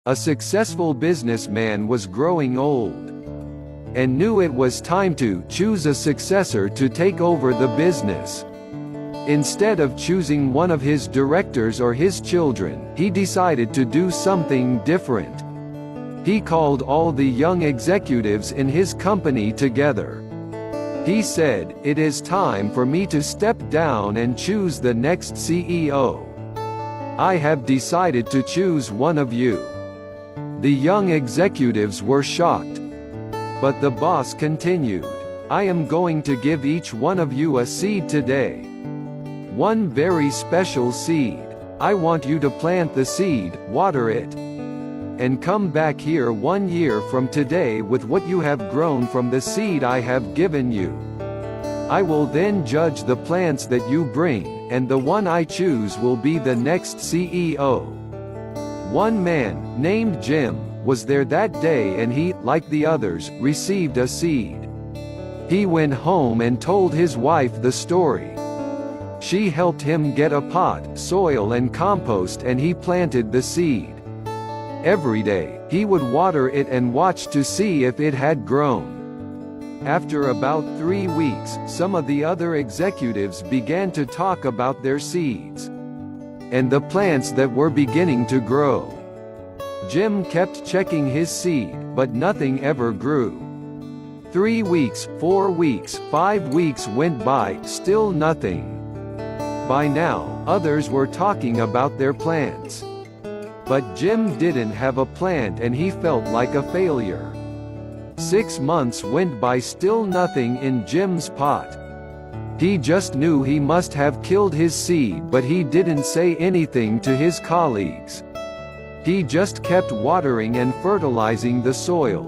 A successful businessman was growing old and knew it was time to choose a successor to take over the business. Instead of choosing one of his directors or his children, he decided to do something different. He called all the young executives in his company together. He said, "It is time for me to step down and choose the next CEO. I have decided to choose one of you." The young executives were shocked. But the boss continued, "I am going to give each one of you a seed today. One very special seed. I want you to plant the seed, water it, and come back here 1 year from today with what you have grown from the seed I have given you. I will then judge the plants that you bring, and the one I choose will be the next CEO." One man, named Jim, was there that day, and he, like the others, received a seed. He went home and told his wife the story. She helped him get a pot, soil and compost, and he planted the seed. Every day, he would water it and watch to see if it had grown. After about 3 weeks, some of the other executives began to talk about their seeds and the plants that were beginning to grow. Jim kept checking his seed, but nothing ever grew. 3 weeks, 4 weeks, 5 weeks went by, still nothing. By now, others were talking about their plants. But Jim didn't have a plant, and he felt like a failure. 6 months went by, still nothing in Jim's pot. He just knew he must have killed his seed, but he didn't say anything to his colleagues. He just kept watering and fertilizing the soil.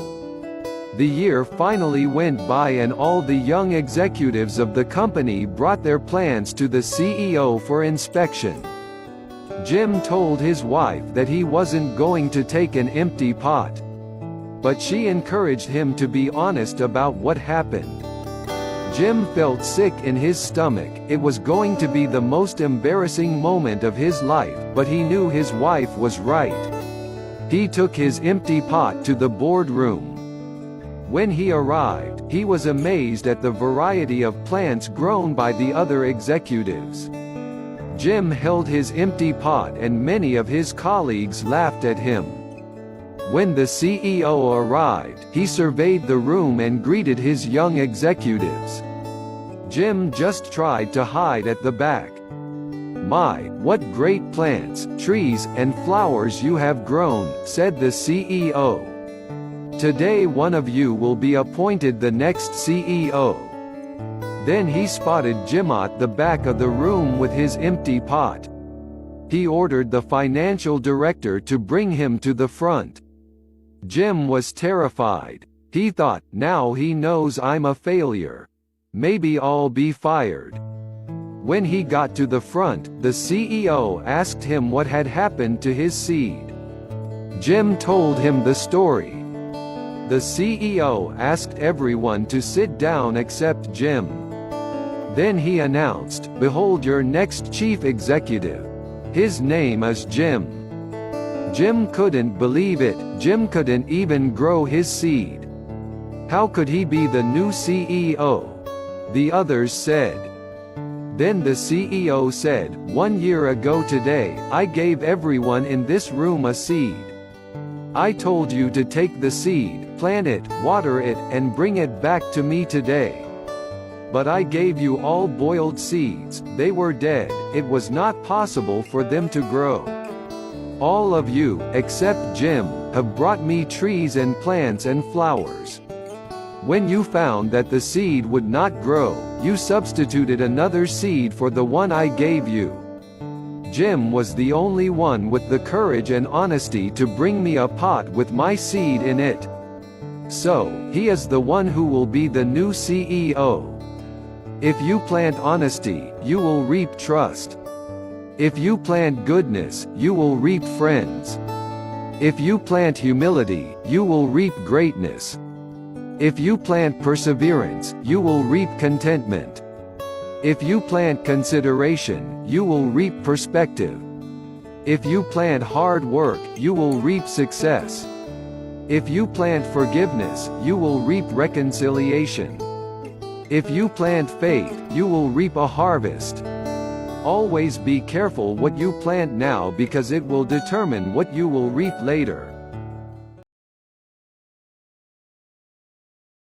The year finally went by, and all the young executives of the company brought their plans to the CEO for inspection. Jim told his wife that he wasn't going to take an empty pot. But she encouraged him to be honest about what happened. Jim felt sick in his stomach. It was going to be the most embarrassing moment of his life, but he knew his wife was right. He took his empty pot to the boardroom. When he arrived, he was amazed at the variety of plants grown by the other executives. Jim held his empty pot, and many of his colleagues laughed at him. When the CEO arrived, he surveyed the room and greeted his young executives. Jim just tried to hide at the back. "My, what great plants, trees, and flowers you have grown," said the CEO. "Today one of you will be appointed the next CEO." Then he spotted Jim at the back of the room with his empty pot. He ordered the financial director to bring him to the front. Jim was terrified. He thought, "Now he knows I'm a failure. Maybe I'll be fired." When he got to the front, the CEO asked him what had happened to his seed. Jim told him the story. The CEO asked everyone to sit down except Jim. Then he announced, "Behold your next chief executive. His name is Jim." Jim couldn't believe it. Jim couldn't even grow his seed. How could he be the new CEO? The others said. Then the CEO said, "1 year ago today, I gave everyone in this room a seed. I told you to take the seed, plant it, water it, and bring it back to me today. But I gave you all boiled seeds. They were dead. It was not possible for them to grow. All of you, except Jim, have brought me trees and plants and flowers. When you found that the seed would not grow, you substituted another seed for the one I gave you." Jim was the only one with the courage and honesty to bring me a pot with my seed in it. So, he is the one who will be the new CEO. If you plant honesty, you will reap trust. If you plant goodness, you will reap friends. If you plant humility, you will reap greatness. If you plant perseverance, you will reap contentment. If you plant consideration, you will reap perspective. If you plant hard work, you will reap success. If you plant forgiveness, you will reap reconciliation. If you plant faith, you will reap a harvest. Always be careful what you plant now because it will determine what you will reap later.